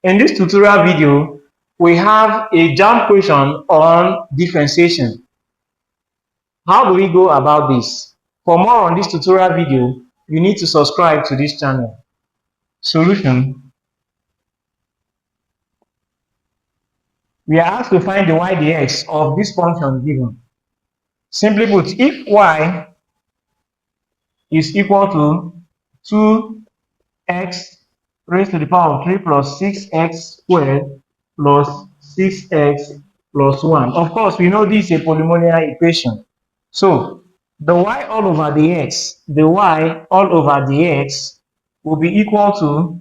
In this tutorial video, we have a JAMB question on differentiation. How do we go about this? For more on this tutorial video, you need to subscribe to this channel. Solution. We are asked to find the y dx of this function given. Simply put, if y is equal to 2x raised to the power of 3 plus 6x squared plus 6x plus 1. Of course, we know this is a polynomial equation. So, the y all over the x will be equal to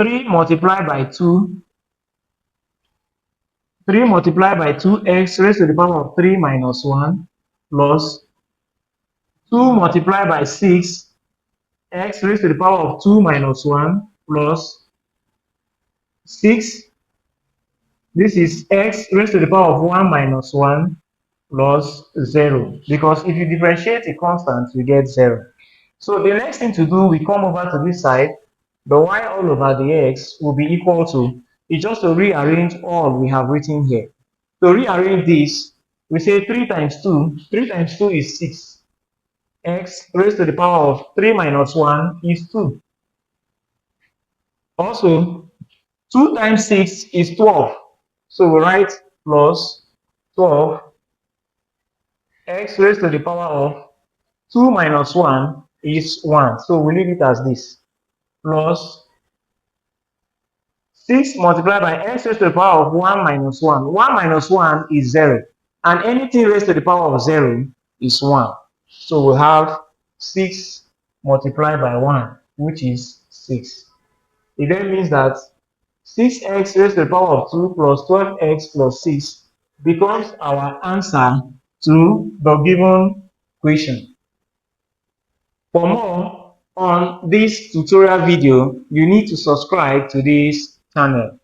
3 multiplied by 2, 3 multiplied by 2x raised to the power of 3 minus 1 plus 2 multiplied by 6 x raised to the power of 2 minus 1 plus 6. This is x raised to the power of 1 minus 1 plus 0. Because if you differentiate a constant, you get 0. So the next thing to do, we come over to this side. The y all over the x will be equal to, it's just to rearrange all we have written here. To rearrange this, we say 3 times 2. 3 times 2 is 6. X raised to the power of 3 minus 1 is 2. Also, 2 times 6 is 12. So we write plus 12 x raised to the power of 2 minus 1 is 1. So we leave it as this. Plus 6 multiplied by x raised to the power of 1 minus 1. 1 minus 1 is 0. And anything raised to the power of 0 is 1. So we have 6 multiplied by 1, which is 6. It then means that 6x raised to the power of 2 plus 12x plus 6 becomes our answer to the given question. For more on this tutorial video, you need to subscribe to this channel.